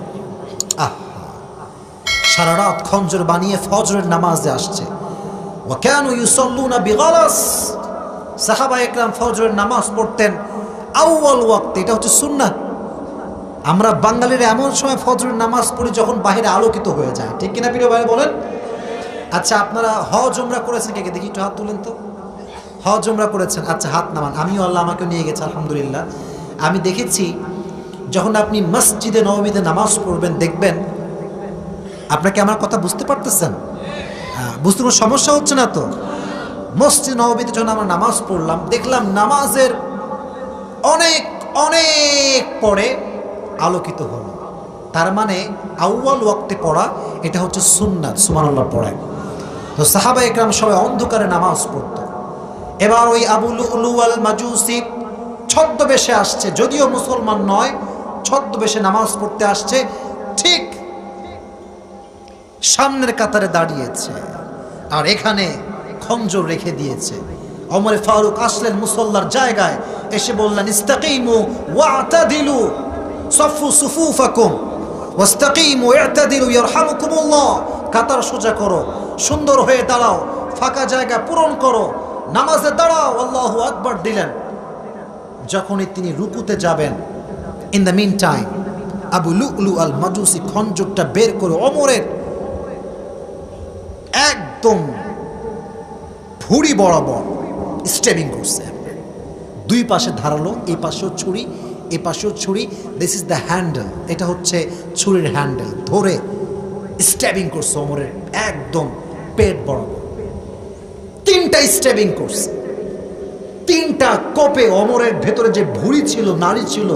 সারা রাত খঞ্জর বানিয়ে ফজরের নামাজে আসছে। ওয়া কানু ইউসাল্লুনা বিগালাস, সাহাবা একরাম ফজরের নামাজ পড়তেন আউয়াল ওয়াক্তে। এটা হচ্ছে সুন্নাত। আমরা বাঙালিরা এমন সময় ফজরের নামাজ পড়ি যখন বাহিরে আলোকিত হয়ে যায়, ঠিক কিনা প্রিয় ভাই বলেন? আচ্ছা, আপনারা হজ উমরা করেছেন? কে কে দেখি একটু হাত তুলেন তো। হজ উমরা করেছেন? আচ্ছা হাত নামান। আমিও, আল্লাহ আমাকে নিয়ে গেছে আলহামদুলিল্লাহ। আমি দেখেছি যখন আপনি মসজিদে নববীতে নামাজ পড়বেন, দেখবেন, আপনাকে আমার কথা বুঝতে পারতেছেন? বুঝতে কোনো সমস্যা হচ্ছে না তো? মসজিদ নববীতে যখন আমরা নামাজ পড়লাম, দেখলাম নামাজের অনেক অনেক পরে আলোকিত হলো। তার মানে আউয়াল ওয়াক্তে পড়া এটা হচ্ছে সুন্নাত। সুবহানাল্লাহ পড়েন। তো সাহাবা একরাম সবাই অন্ধকারে নামাজ পড়তো। এবার ওই আবু লুলু আল মাজুসি ছদ্মবেশে আসছে, যদিও মুসলমান নয়, ছদ্মবেশে নামাজ পড়তে আসছে। ঠিক সামনের কাতারে দাঁড়িয়েছে আর এখানে খঞ্জর রেখে দিয়েছে। ওমর ফারুক আসলেন মুসল্লার জায়গায়, এসে বললেন ইস্তাকিমু ওয়াতাদিলু সাফু সুফুফাকুম ওয়াস্তাকিমু ইতাদিলু ইয়ারহামুকুমুল্লাহ। কাতার সোজা করো, সুন্দর হয়ে দাঁড়াও, ফাঁকা জায়গা পূরণ করো, নামাজে দাঁড়াও, আল্লাহু আকবার দিলেন। যখনই তিনি রুকুতে যাবেন, in the meantime Abu Lulu al মাজুসি খঞ্জরটা বের করে ওমরের একদম ভুঁড়ি বরাবর স্টেবিং করছে। দুই পাশে ধারালো, এই পাশেও ছুরি, এই পাশেও ছুরি। দিস ইজ দ্য হ্যান্ডেল, এটা হচ্ছে ছুরির হ্যান্ডেল। ধরে স্টেবিং করছে ওমরের একদম পেট বরাবর। 3টা স্টেবিং করছে, 3টা কোপে ওমরের ভেতরে যে ভুঁড়ি ছিল, নাড়ি ছিল,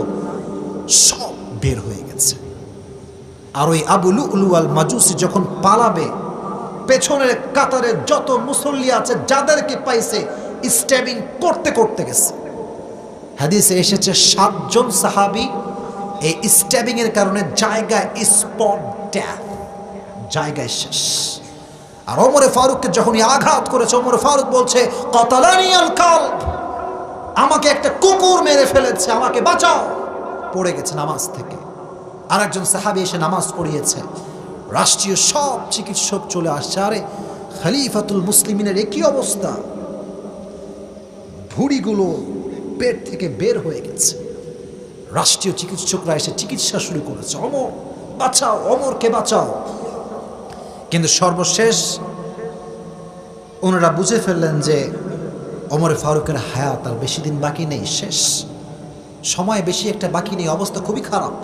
সব বের হয়ে গেছে। আর ওই আবু লুলু আল মাজুসি যখন পালাবে, পেছনের কাতারে যত মুসল্লি আছে যাদেরকে পাইছে স্ট্যাবিং করতে করতে গেছে। হাদিসে এসেছে 7 জন সাহাবী এই স্ট্যাবিং এর কারণে জায়গায় স্পট ডেথ, জায়গায় শেষ। আর ওমরে ফারুককে যখনই আঘাত করেছে, ওমরে ফারুক বলছে কাতালানি আল কালব, আমাকে একটা কুকুর মেরে ফেলেছে, আমাকে বাঁচাও। পড়ে গেছে নামাজ থেকে। আরেকজন সাহাবী এসে নামাজ পড়িয়েছে। রাষ্ট্রীয় সব চিকিৎসক চলে আসছে। আরে খলিফাতুল মুসলিমিনের একই অবস্থা, ভুঁড়িগুলো পেট থেকে বের হয়ে গেছে। রাষ্ট্রীয় চিকিৎসকরা এসে চিকিৎসা শুরু করেছে, অমর বাঁচাও, অমরকে বাঁচাও। কিন্তু সর্বশেষ ওনারা বুঝে ফেললেন যে ওমর ফারুকের হায়াত আর বেশি দিন বাকি নেই, শেষ সময় বেশি একটা বাকি নেই, অবস্থা খুবই খারাপ।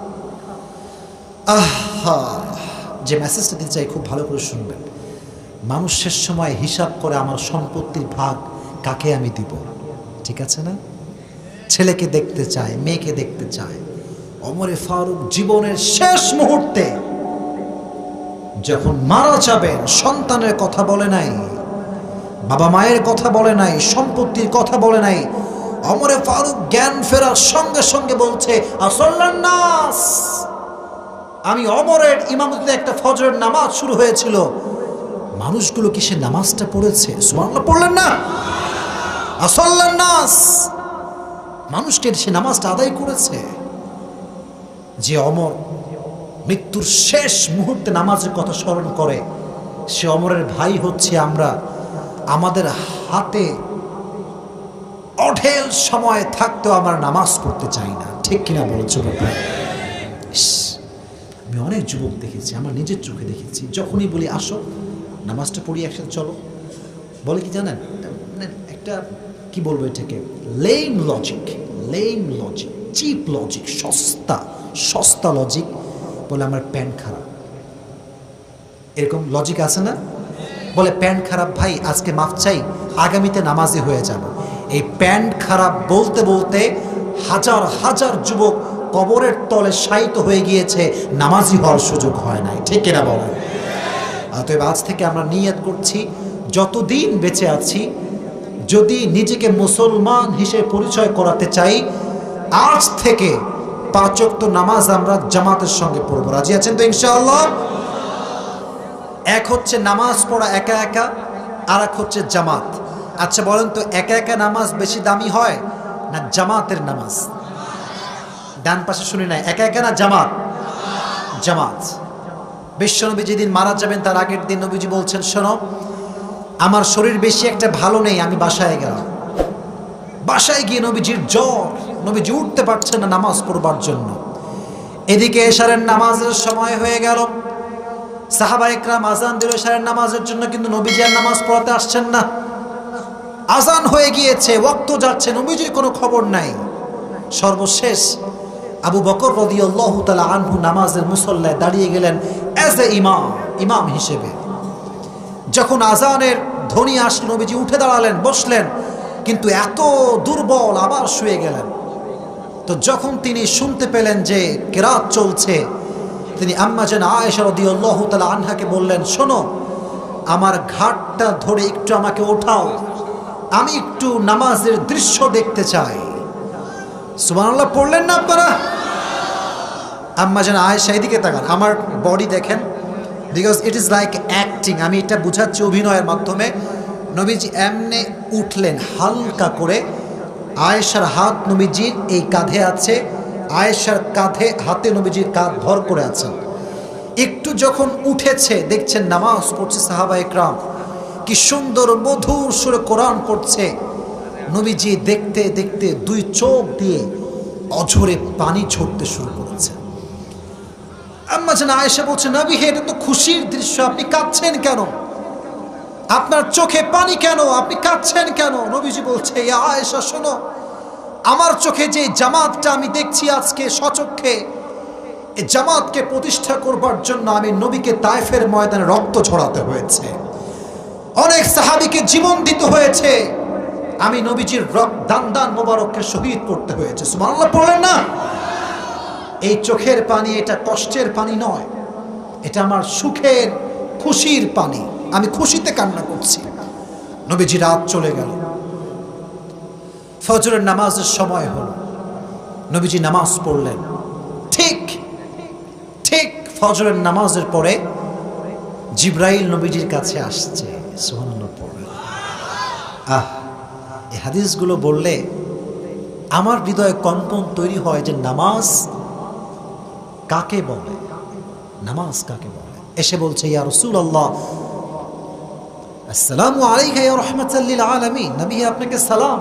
যে মেসেজটা দিতে চাই খুব ভালো করে শুনবেন। মানুষ শেষ সময় হিসাব করে আমার সম্পত্তির ভাগ কাকে আমি দিব, ঠিক আছে না? ছেলেকে দেখতে চায়, মেয়েকে দেখতে চায়। ওমরে ফারুক জীবনের শেষ মুহূর্তে যখন মারা যাবেন, সন্তানের কথা বলে নাই, বাবা মায়ের কথা বলে নাই, সম্পত্তির কথা বলে নাই। ওমরে ফারুক জ্ঞান ফেরার সঙ্গে সঙ্গে বলছে আসল্লান নাস, আমি ওমরের ইমামতিতে একটা ফজরের নামাজ শুরু হয়েছিল, মানুষগুলো কি সে নামাজটা পড়েছে? সুবহানাল্লাহ পড়লেন না? আসাল্লান নাস, মানুষকে সে নামাজটা আদায় করেছে। যে অমর মৃত্যুর শেষ মুহূর্তে নামাজের কথা স্মরণ করে, সে অমরের ভাই হচ্ছে আমরা। আমাদের হাতে অঢেল সময় থাকতেও আমরা নামাজ পড়তে চাই না, ঠিক কিনা বলো যুবক ভাই? আমি অনেক যুবক দেখেছি, আমার নিজের চোখে দেখেছি, যখনই বলি আসো নামাজটা পড়ি একসাথে চলো, বলে কি জানেন, একটা কি বলবো এটাকে, লেম লজিক, চিপ লজিক, সস্তা লজিক, বলে আমার প্যান্ট খারাপ। এরকম লজিক আছে না? বলে প্যান্ট খারাপ ভাই, আজকে মাফ চাই, আগামীতে নামাজি হয়ে যাব। এই প্যান্ট খারাপ বলতে বলতে হাজার হাজার যুবক কবরের তলে শায়িত হয়ে গিয়েছে, নামাজি হওয়ার সুযোগ হয় নাই, ঠিক কিনা বলেন? অতএব আজ থেকে আমরা নিয়ত করছি, যতদিন বেঁচে আছি যদি নিজেকে মুসলমান হিসেবে পরিচয় করাতে চাই, আজ থেকে 5 ওয়াক্ত নামাজ আমরা জামাতের সঙ্গে পড়ব। রাজি আছেন তো ইনশাআল্লাহ? এক হচ্ছে নামাজ পড়া একা একা, আর এক হচ্ছে জামাত। আচ্ছা বলেন তো, একা একা নামাজ বেশি দামি হয় না জামাতের নামাজ? ডান পাশে শুনি নাই, একা একা না জামাত? জামাত। বিশ্বনবী যেদিন মারা যাবেন তার আগের দিন নবীজি বলছেন, শোনো আমার শরীর বেশি একটা ভালো নেই, আমি বাসায় গেলাম। বাসায় গিয়ে নবীজির জ্বর, নবীজি উঠতে পারছেন না নামাজ পড়বার জন্য। এদিকে এশারের নামাজের সময় হয়ে গেল, সাহাবা একরাম আজান দিল এশারের নামাজের জন্য, কিন্তু নবীজি আর নামাজ পড়াতে আসছেন না। আজান হয়ে গিয়েছে, ওয়াক্ত যাচ্ছে, নবীজির কোনো খবর নাই। সর্বশেষ আবু বকর রাদিয়াল্লাহু তাআলা আনহু নামাজের মুসল্লায় দাঁড়িয়ে গেলেন অ্যাজ এ ইমাম হিসেবে। যখন আজানের ধ্বনি আসলো নবীজি উঠে দাঁড়ালেন, বসলেন, কিন্তু এত দুর্বল, আবার শুয়ে গেলেন। তো যখন তিনি শুনতে পেলেন যে কেরাত চলছে, তিনি আম্মা জান আয়েশা রাদিয়াল্লাহু তাআলা আনহাকে বললেন, শোনো আমার ঘাটটা ধরে একটু আমাকে ওঠাও, আমি একটু নামাজের দৃশ্য দেখতে চাই। সুবহানাল্লাহ পড়লেন না আপনারা? আম্মা জান আয়েশা, এদিকে তাকান, আমার বডি দেখেন, because it is like acting, আমি এটা বুঝাচ্ছি অভিনয়ের মাধ্যমে। নবীজি এমনে উঠলেন হালকা করে, আয়েশার হাত নবীজির এই কাঁধে আছে, আয়েশার কাঁধে হাতে নবীজির কাঁধ ভর করে আছেন। একটু যখন উঠেছে দেখছেন নামাজ পড়ছে সাহাবা একরাম, কি সুন্দর মধুর সুরে কোরআন পড়ছে। নবীজি দেখতে দেখতে 2 চোখ দিয়ে অঝরে পানি ঝরতে শুরু করেছে। আম্মা জান আয়েশা বলছে, নবী হে, এটা তো খুশির দৃশ্য, আপনি কাঁদছেন কেন? আপনার চোখে পানি কেন? আপনি কাঁদছেন কেন? নবীজি বলছে, ইয়া আয়েশা শোনো, আমার চোখে যে জামাতটা আমি দেখছি আজকে সচক্ষে, এই জামাতকে প্রতিষ্ঠা করবার জন্য আমি নবীকে তায়েফের ময়দানে রক্ত ঝরাতে হয়েছে, অনেক সাহাবীকে জীবন দিতে হয়েছে, আমি নবীজির দান মোবারককে শহীদ করতে হয়েছে। সুবহানাল্লাহ পড়লেন না? এই চোখের পানি এটা কষ্টের পানি নয়, এটা আমার সুখের খুশির পানি, আমি খুশিতে কান্না করছি। নবীজি রাত চলে গেল, ফজরের নামাজের সময় হলো, নবীজি নামাজ পড়লেন। ঠিক ফজরের নামাজের পরে জিবরাইল নবীজির কাছে আসছে। সুবহানাল্লাহ পড়লেন। এই হাদিসগুলো বললে আমার হৃদয়ে কম্পন তৈরি হয় যে নামাজ কাকে বলে, নামাজ কাকে বলে। এসে বলছে, ইয়া রাসূলুল্লাহ, আসসালামু আলাইকা ইয়া রাহমাতাল লিল আলামিন, নবী আপনাকে সালাম।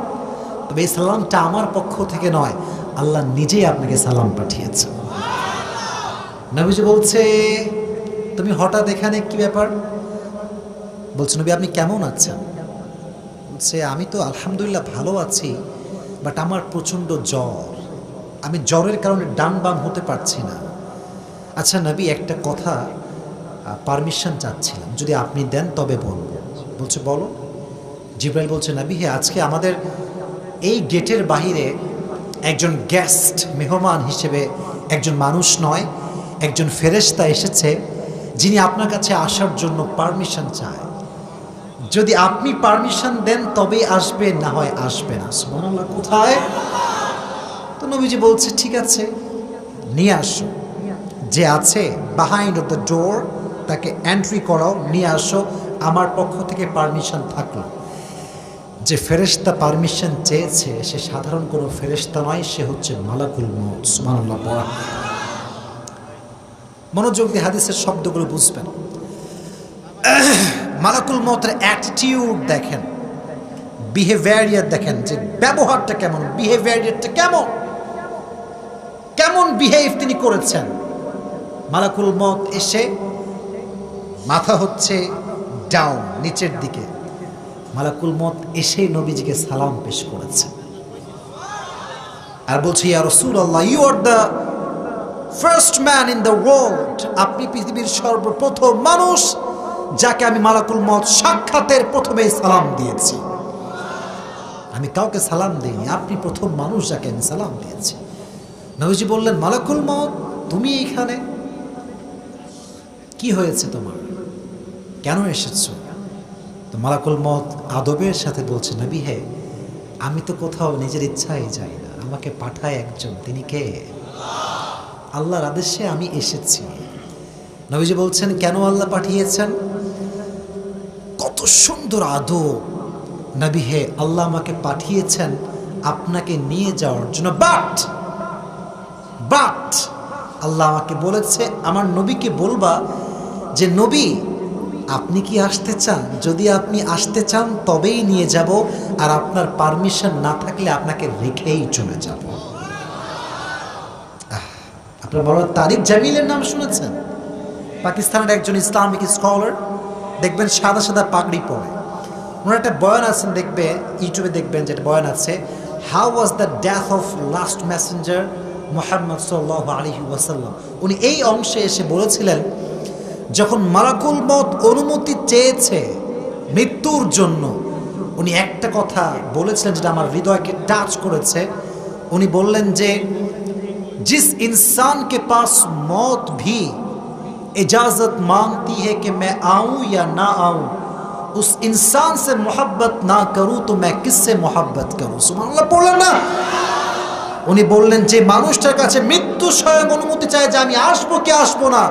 তবে এই সালামটা আমার পক্ষ থেকে নয়, আল্লাহ নিজেই আপনাকে সালাম পাঠিয়েছে। নবীজি বলছে, তুমি হঠাৎ এখানে, কি ব্যাপার? বলছে, নবী আপনি কেমন আছেন? বলছে, আমি তো আলহামদুলিল্লাহ ভালো আছি, বাট আমার প্রচণ্ড জ্বর, আমি জ্বরের কারণে ডান বাম হতে পারছি না। আচ্ছা নবী, একটা কথা পারমিশন চাচ্ছিলাম, যদি আপনি দেন তবে বলবো। বলছে, বলো। জিবরাইল বলছে, নবী হে, আজকে আমাদের এই গেটের বাহিরে একজন গেস্ট, মেহমান হিসেবে একজন মানুষ নয়, একজন ফেরেশতা এসেছে, যিনি আপনার কাছে আসার জন্য পারমিশন চায়। যদি আপনি পারমিশন দেন তবে আসবে, না হয় আসবে না। সুবহানাল্লাহ। কোথায়? তো নবীজি বলছে, ঠিক আছে নিয়ে আসো, যে আছে বিহাইন্ড দ্য ডোর তাকে এন্ট্রি করাও, নিয়ে আসো, আমার পক্ষ থেকে পারমিশন থাকলো। যে ফেরেশতা পারমিশন চেয়েছে সে সাধারণ কোনো ফেরেশতা নয়, সে হচ্ছে মালাকুল মউত। সুবহানাল্লাহ। মনোযোগ দিয়ে হাদিসের শব্দগুলো বুঝবেন। মালাকুল মউতের অ্যাটিটিউড দেখেন, বিহেভিয়ার দেখেন, যে ব্যবহারটা কেমন, বিহেভিয়ারটা কেমন, কেমন বিহেভ তিনি করেছেন। মালাকুল মউত এসে মাথা হচ্ছে ডাউন, নিচের দিকে, মালাকুল মউত এসে নবীজিকে সালাম পেশ করেছে আর বলছে, ইয়া রাসূলুল্লাহ, you are the first man in the world. আপনি পৃথিবীর সর্বপ্রথম মানুষ যাকে আমি মালাকুল মউত সাক্ষাতের প্রথমেই সালাম দিয়েছি। আমি কাউকে সালাম দিইনি, আপনি প্রথম মানুষ যাকে আমি সালাম দিয়েছি। নবীজি বললেন, মালাকুল মউত তুমি এখানে, কি হয়েছে তোমার, কেন এসেছো? তো মালাকুল মউত আদবের সাথে বলছে, নবী হে, আমি তো কোথাও নিজের ইচ্ছায় যাই না, আমাকে পাঠায় একজন, তিনি কে? আল্লাহর আদেশে আমি এসেছি। নবীজি বলছেন, কেন আল্লাহ পাঠিয়েছেন? কত সুন্দর আদব। নবী হে, আল্লাহ আমাকে পাঠিয়েছেন আপনাকে নিয়ে যাওয়ার জন্য, বাট আল্লাহ আমাকে বলেছে আমার নবীকে বলবা যে নবী আপনি কি আসতে চান? যদি আপনি আসতে চান তবেই নিয়ে যাব, আর আপনার পারমিশন না থাকলে আপনাকে রেখেই চলে যাব। আপনার বড় তারিক জামিলের নাম শুনেছেন? পাকিস্তানের একজন ইসলামিক স্কলার, দেখবেন সাদা সাদা পাগড়ি পরে, ওনার একটা বয়ান আছেন, দেখবে ইউটিউবে দেখবেন যেটা বয়ান আছে, how was the death of last Messenger Muhammad সাল্লাল্লাহু আলাইহি ওয়াসাল্লাম। উনি এই অংশে এসে বলেছিলেন, যখন মালাকুল মউত অনুমতি চেয়েছে মৃত্যুর জন্য, উনি একটা কথা বলেছিলেন যেটা আমার হৃদয়কে টাচ করেছে। উনি বললেন যে जिस इंसान के पास मौत भी इजाजत मांगती है कि मैं आऊं या ना आऊं, उस इंसान से मोहब्बत ना करूं तो मैं किससे मोहब्बत करूं? सुबहानाल्लाह बोलें ना। উনি বললেন যে মানুষটার কাছে মৃত্যু স্বয়ং অনুমতি চায় যে আমি আসবো কি আসবো না,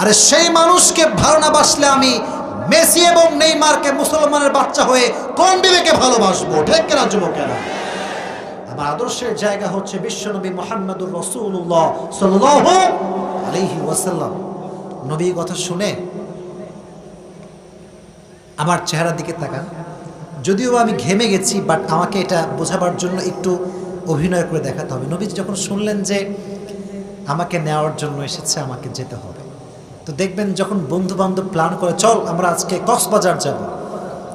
আরে সেই মানুষকে ভালো না বাসলে আমি মেসি এবং নেইমারকে মুসলমানের বাচ্চা হয়ে কোন বিবেকে ভালোবাসবো? ঠিক কেনা যুবকেরা? আমার আদর্শের জায়গা হচ্ছে বিশ্বনবী মুহাম্মদুর রাসূলুল্লাহ সাল্লাল্লাহু আলাইহি ওয়াসাল্লাম। নবীর কথা শুনে আমার চেহারার দিকে তাকান, যদিও আমি ঘেমে গেছি, বাট আমাকে এটা বোঝাবার জন্য একটু অভিনয় করে দেখাতে হবে। নবী যখন শুনলেন যে আমাকে নেওয়ার জন্য এসেছে, আমাকে যেতে হবে, তো দেখবেন যখন বন্ধু বান্ধব প্ল্যান করে, চল আমরা আজকে কক্সবাজার যাব,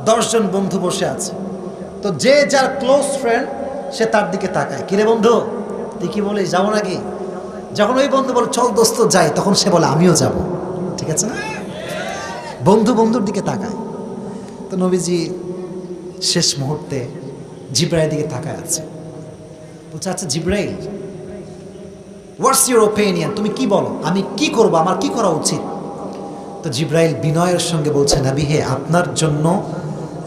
10 জন বন্ধু বসে আছে, তো যে যার ক্লোজ ফ্রেন্ড সে তার দিকে তাকায়, কিরে বন্ধু তুই কি বলিস, যাবো নাকি? যখন ওই বন্ধু বলে চল দোস্ত যাই, তখন সে বলে আমিও যাব। ঠিক আছে না? বন্ধু বন্ধুর দিকে তাকায়। তো নবীজি শেষ মুহূর্তে জিব্রাইলের দিকে তাকায় আছে, বলছে, আচ্ছা জিব্রাইল, হোয়াটস ইউর ওপিনিয়ন, তুমি কি বলো, আমি কি করব, আমার কি করা উচিত? তো জিব্রাইল বিনয়ের সঙ্গে বলছে, নবী হে, আপনার জন্য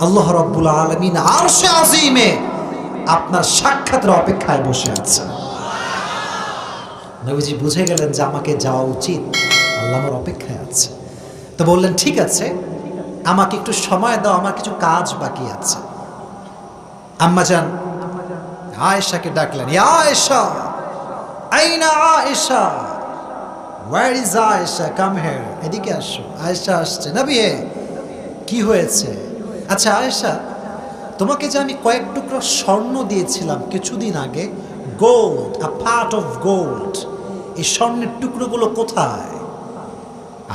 আল্লাহ রাব্বুল আলামিন আরশে আজিমে আপনার সাক্ষাতের অপেক্ষায় বসে আছে। নবীজি বুঝে গেলেন যে আমাকে যাওয়া উচিত, আল্লাহ আমার অপেক্ষায় আছে। তো বললেন, ঠিক আছে, আমাকে একটু সময় দাও, আমার কিছু কাজ বাকি আছে। আম্মাজান আয়েশাকে ডাকলেন, ইয়া আয়েশা, আইনা Aisha, where is Aisha, come here, এদিকে আসো। আয়েশা আসছে। নবী হে, কি হয়েছে? আচ্ছা আয়েশা, তোমাকে যে আমি কয়েক টুকরো স্বর্ণ দিয়েছিলাম কিছুদিন আগে, gold, a part of gold, এই স্বর্ণের টুকরোগুলো কোথায়?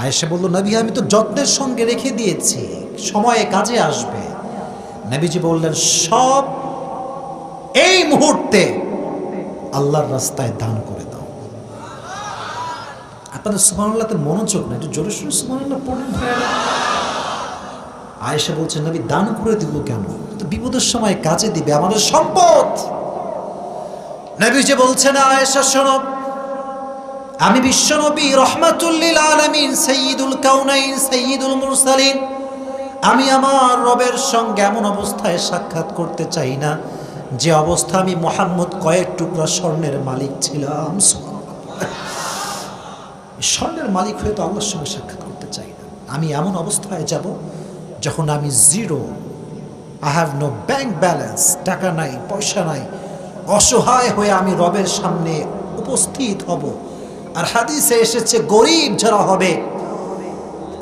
আয়েশা বলল, নবী আমি তো যত্নের সঙ্গে রেখে দিয়েছি, সময়ে কাজে আসবে। নবীজি বললেন, সব এই মুহূর্তে আল্লাহর রাস্তায় দান করে দাও। আপনাদের সুবহানাল্লাহতে মনোযোগ না, একটু জোরে শুনে সুবহানাল্লাহ পড়ুন। আয়েশা বলছেন, নবী দান করে দিব কেন? তো বিপদের সময় কাজে দিবে, আমাদের সম্পদ। নবীজি বলছেন, আয়েশা শোনো, আমি বিশ্বনবী রাহমাতুল লিল আলামিন, সাইয়্যিদুল কাউনাইন, সাইয়্যিদুল মুরসালিন, আমি আমার রবের সঙ্গে এমন অবস্থায় সাক্ষাৎ করতে চাই না যে অবস্থা আমি মুহাম্মদ কয়েক টুকরা স্বর্ণের মালিক ছিলাম। স্বর্ণের মালিক হয়ে তো আল্লাহর সঙ্গে সাক্ষাৎ করতে চাই না। আমি এমন অবস্থায় যাব যখন আমি zero, I have no bank balance, টাকা নাই, পয়সা নাই, অসহায় হয়ে আমি রবের সামনে উপস্থিত হব। আর হাদিসে এসেছে গরিব যারা হবে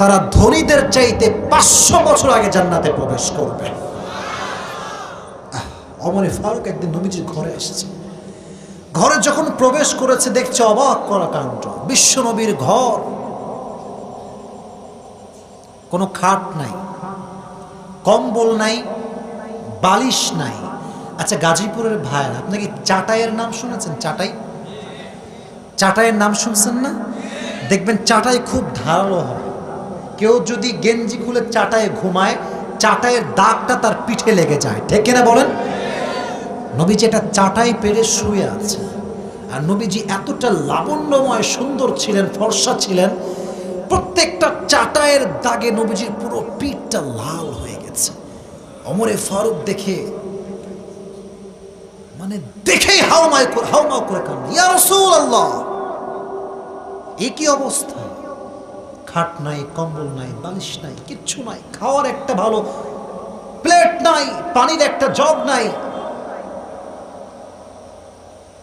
তারা ধনীদের চাইতে 500 বছর আগে জান্নাতে প্রবেশ করবে। ওমর ফারুক একদিন নবীজির ঘরে এসেছে। ঘরে যখন প্রবেশ করেছে দেখছে অবাক করা কাণ্ড। বিশ্ব নবীর ঘর, কোনো খাট নাই, কম্বল নাই, বালিশ নাই। আচ্ছা গাজীপুরের ভাইয়ের, আপনি কি চাটাইয়ের নাম শুনেছেন? চাটাই, চাটাইয়ের নাম শুনছেন না? দেখবেন চাটাই খুব ধারালো হয়। কেউ যদি গেঞ্জি খুলে চাটায়ে ঘুমায়, চাটাইয়ের দাগটা তার পিঠে লেগে যায়, ঠিক কিনা বলেন? নবীজি এটা চাটাই পেরে শুয়ে আছে। আর নবীজি এতটা লাবণ্যময় সুন্দর ছিলেন, ফর্সা ছিলেন, প্রত্যেকটা চাটাইয়ের দাগে নবীজির পুরো পিঠটা লাল হয়ে গেছে। ওমরে ফারুক দেখে দেখেই হাউমাউ করে কান্না, ইয়া রাসূলুল্লাহ, এ কি অবস্থা? খাট নাই, কম্বল নাই, বালিশ নাই, কিচ্ছু নাই, খাওয়ার একটা ভালো প্লেট নাই, পানির একটা জগ নাই,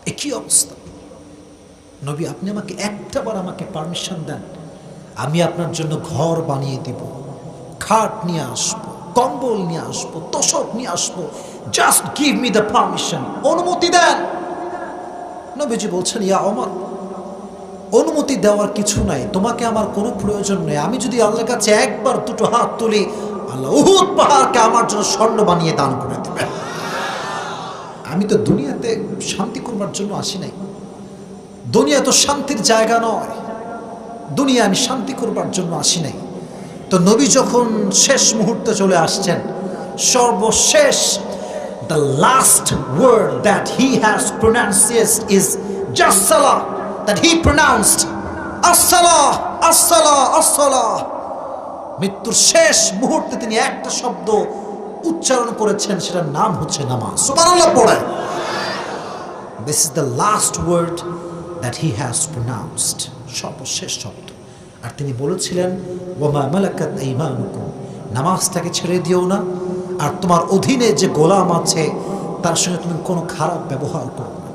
এ কি অবস্থা? নবী আপনি আমাকে একটাবার আমাকে পারমিশন দেন, আমি আপনার জন্য ঘর বানিয়ে দিব, খাট নিয়ে আসবো, কম্বল নিয়ে আসবো, তোশক নিয়ে আসবো, just give me the permission, অনুমতি দেন। নবীজি বলছেন, ইয়া ওমর, অনুমতি দেওয়ার কিছু নাই, তোমাকে আমার কোনো প্রয়োজন নেই। আমি যদি আল্লাহর কাছে একবার দুটো হাত তুলি, আল্লাহ উহুদ পাহাড়কে আমার জন্য স্বর্ণ বানিয়ে দান করে দেবেন। আমি তো দুনিয়াতে শান্তি করবার জন্য আসি নাই, দুনিয়া তো শান্তির জায়গা নয়, দুনিয়া আমি শান্তি করবার জন্য আসি নাই। তো নবী যখন শেষ মুহূর্তে চলে আসছেন, সর্বশেষ, the last word that he has pronounced is just salah, that he pronounced as-salah, as-salah, as-salah. মৃত্যুর শেষ মুহূর্তে তিনি একটা শব্দ উচ্চারণ করেছেন, সেটার নাম হচ্ছে নামাজ। সুবহানাল্লাহ পড়েন। This is the last word that he has pronounced, সর্বশেষ শব্দ। আর তিনি বলেছিলেন, ওয়ামা মালাকাত আইমানুকুম, নামাজটাকে ছেড়ে দিও না, আর তোমার অধীনে যে গোলাম আছে তার সঙ্গে তুমি কোনো খারাপ ব্যবহার করো না।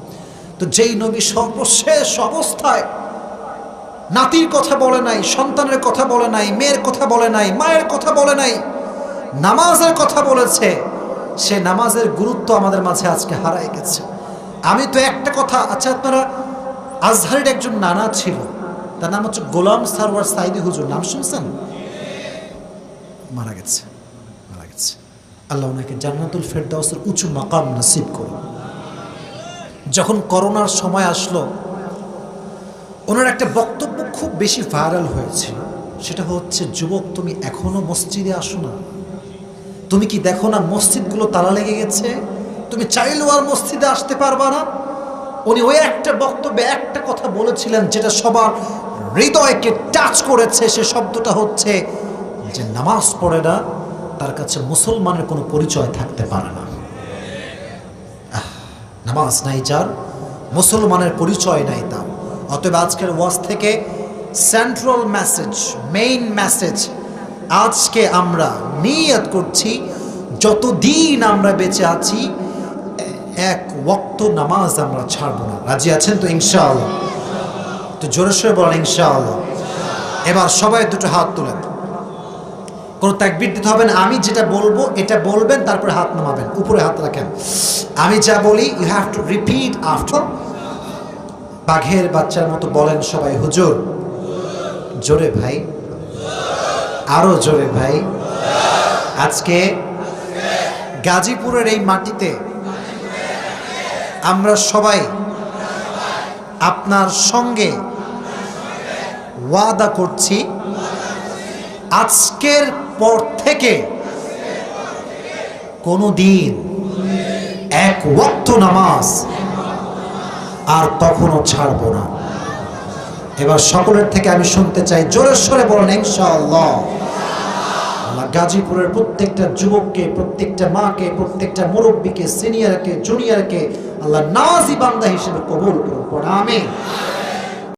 তো যেই নবী সর্বশেষ অবস্থায় নাতির কথা বলে নাই, সন্তানের কথা বলে নাই, মেয়ের কথা বলে নাই, মায়ের কথা বলে নাই, নামাজের কথা বলেছে, সে নামাজের গুরুত্ব আমাদের মাঝে আজকে হারায় গেছে। আমি তো একটা কথা, আচ্ছা আপনারা, আজহারের একজন নানা ছিল, তার নাম হচ্ছে গোলাম সারওয়ার সাইদি হুজুর, নাম শুনছেন? মারা গেছে, মারা গেছে। আল্লাহ ওনাকে জান্নাতুল ফেরদাউসের উঁচু মাকাম নসিব করুন। যখন করোনার সময় আসলো, ওনার একটা বক্তব্য খুব বেশি ভাইরাল হয়েছিল, সেটা হচ্ছে, যুবক তুমি এখনো মসজিদে আসো না? তুমি কি দেখো না মসজিদগুলো তালা লেগে গেছে? তুমি চাইলেও আর মসজিদে আসতে পারবা না। উনি ওই একটা বক্তব্যে একটা কথা বলেছিলেন যেটা সবার হৃদয়কে টাচ করেছে। সে শব্দটা হচ্ছে যে নামাজ পড়ে না, তার কাছে মুসলমানের কোনো পরিচয় থাকতে পারে না। নামাজ নাই যার, মুসলমানের পরিচয় নাই তার। অতএব আজকের ওয়াজ থেকে সেন্ট্রাল মেসেজ, মেইন মেসেজ, আজকে আমরা নিয়ত করছি যতদিন আমরা বেঁচে আছি এক ওয়াক্ত নামাজ আমরা ছাড়বো না। রাজি আছেন তো ইনশাআল্লাহ? তো জোরে সোরে বলেন ইনশাআল্লাহ। এবার সবাই দুটো হাত তোলেন, কোনো তাকবীর দিতে হবে না, আমি যেটা বলবো এটা বলবেন, তারপরে হাত নামাবেন, উপরে হাত রাখেন। আমি যা বলি you have to repeat after. বাঘের বাচ্চার মতো বলেন সবাই, হুজুর। জোরে ভাই, আরো জোরে ভাই। আজকে গাজীপুরের এই মাটিতে আমরা সবাই আপনার সঙ্গে ওয়াদা করছি, আজকের পর থেকে কোনো দিন এক ওয়াক্ত নামাজ আর কখনো ছাড়বো না। এবার সকলের থেকে আমি শুনতে চাই, জোরে সোরে বলেন ইনশাআল্লাহ। আল্লাহ গাজীপুরের প্রত্যেকটা যুবককে, প্রত্যেকটা মাকে, প্রত্যেকটা মুরব্বীকে, সিনিয়রকে, জুনিয়রকে আল্লাহ নামাজি বান্দা হিসেবে কবুল করুন। আমিন।